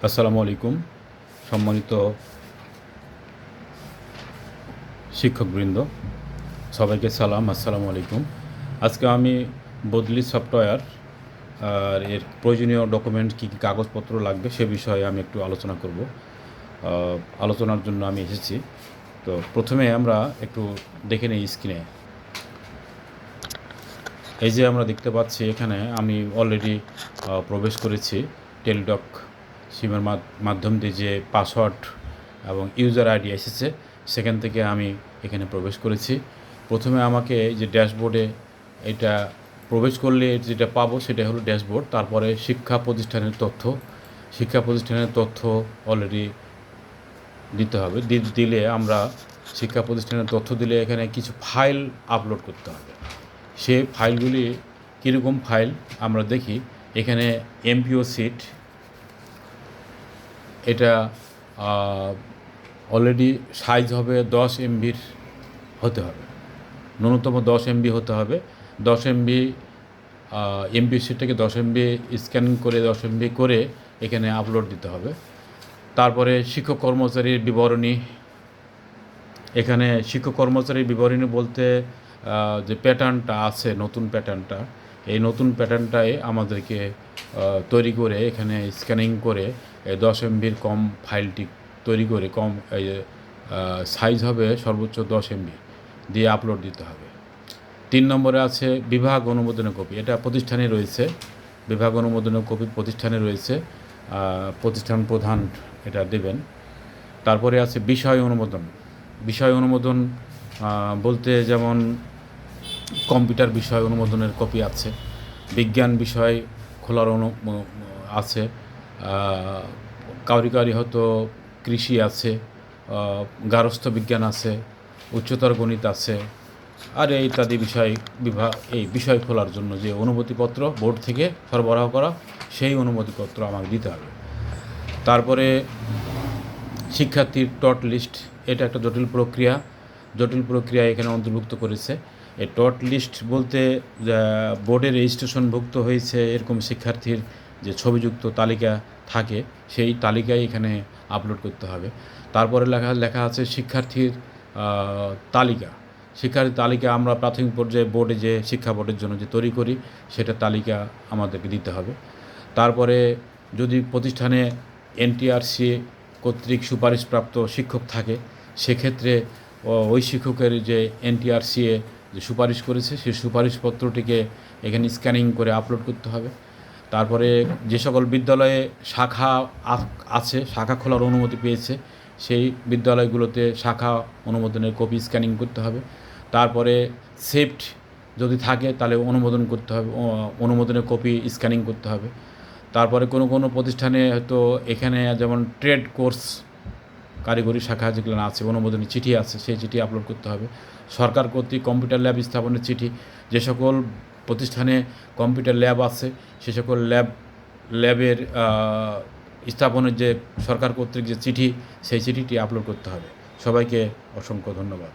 আসসালামু আলাইকুম সম্মানিত শিক্ষকবৃন্দ, সবাইকে সালাম। আসসালামু আলাইকুম। আজকে আমি বদলি সফটওয়্যার আর এর প্রয়োজনীয় ডকুমেন্ট কী কী কাগজপত্র লাগবে সে বিষয়ে আমি একটু আলোচনা করব। আলোচনার জন্য আমি এসেছি। তো প্রথমে আমরা একটু দেখে নিই স্ক্রিনে। এই যে আমরা দেখতে পাচ্ছি এখানে আমি অলরেডি প্রবেশ করেছি টেলিটক সিমের মাধ্যম দিয়ে যে পাসওয়ার্ড এবং ইউজার আইডি এসেছে সেখান থেকে আমি এখানে প্রবেশ করেছি। প্রথমে আমাকে যে ড্যাশবোর্ডে এটা প্রবেশ করলে যেটা পাবো সেটা হলো ড্যাশবোর্ড। তারপরে শিক্ষা প্রতিষ্ঠানের তথ্য অলরেডি দিতে হবে। দিলে আমরা শিক্ষা প্রতিষ্ঠানের তথ্য দিলে এখানে কিছু ফাইল আপলোড করতে হবে। সে ফাইলগুলি কীরকম ফাইল আমরা দেখি। এখানে এমপিও সিট, এটা অলরেডি সাইজ হবে 10 এমবির হতে হবে, ন্যূনতম 10 এমবি হতে হবে। 10 এমবি এমপি সিটটাকে 10 এমবি স্ক্যান করে 10 এমবি করে এখানে আপলোড দিতে হবে। তারপরে শিক্ষক কর্মচারীর বিবরণী, এখানে শিক্ষক কর্মচারীর বিবরণী বলতে যে প্যাটার্নটা আছে, নতুন প্যাটার্নটা, এই নতুন প্যাটার্নটাই আমাদেরকে তৈরি করে এখানে স্ক্যানিং করে এই 10 এমবির কম ফাইলটি তৈরি করে সাইজ হবে সর্বোচ্চ 10 এমবি দিয়ে আপলোড দিতে হবে। 3 নম্বরে আছে বিভাগ অনুমোদনের কপি, এটা প্রতিষ্ঠানে রয়েছে। বিভাগ অনুমোদনের কপি প্রতিষ্ঠানে রয়েছে, প্রতিষ্ঠান প্রধান এটা দেবেন। তারপরে আছে বিষয় অনুমোদন বলতে যেমন কম্পিউটার বিষয় অনুমোদনের কপি আছে, বিজ্ঞান বিষয় খোলার আছে, কারিগরি হয়তো কৃষি আছে, গার্হস্থ্য বিজ্ঞান আছে, উচ্চতর গণিত আছে, আর ইত্যাদি এই বিষয় খোলার জন্য যে অনুমতিপত্র বোর্ড থেকে সরবরাহ করা সেই অনুমতিপত্র আমাকে দিতে হবে। তারপরে শিক্ষার্থীর টট লিস্ট, এটা একটা জটিল প্রক্রিয়া এখানে অন্তর্ভুক্ত করেছে। এই টট লিস্ট বলতে বোর্ডে রেজিস্ট্রেশনভুক্ত হয়েছে এরকম শিক্ষার্থীর যে ছবিযুক্ত তালিকা থাকে সেই তালিকায় এখানে আপলোড করতে হবে। তারপরে লেখা আছে শিক্ষার্থীর তালিকা আমরা প্রাথমিক পর্যায়ে বোর্ডে যে শিক্ষা বোর্ডের জন্য যে তৈরি করি সেটা তালিকা আমাদেরকে দিতে হবে। তারপরে যদি প্রতিষ্ঠানে এনটিআরসি কর্তৃক সুপারিশপ্রাপ্ত শিক্ষক থাকে সেক্ষেত্রে ওই শিক্ষকের যে এনটিআরসিএ যে সুপারিশ করেছে সেই সুপারিশপত্রটিকে এখানে স্ক্যানিং করে আপলোড করতে হবে। তারপরে যে সকল বিদ্যালয়ে শাখা আছে, শাখা খোলার অনুমতি পেয়েছে, সেই বিদ্যালয়গুলোতে শাখা অনুমোদনের কপি স্ক্যানিং করতে হবে। তারপরে সেফট যদি থাকে তাহলে অনুমোদনের কপি স্ক্যানিং করতে হবে। তারপরে কোনো প্রতিষ্ঠানে হয়তো এখানে যেমন ট্রেড কোর্স কারিগরি শাখা যেগুলো আছে অনুমোদনের চিঠি আছে সেই চিঠি আপলোড করতে হবে। সরকার কর্তৃক কম্পিউটার ল্যাব স্থাপনের চিঠি, যে সকল প্রতিষ্ঠানে কম্পিউটার ল্যাব আছে সে সকল ল্যাবের স্থাপনের যে সরকার কর্তৃক যে চিঠি সেই চিঠিটি আপলোড করতে হবে। সবাইকে অসংখ্য ধন্যবাদ।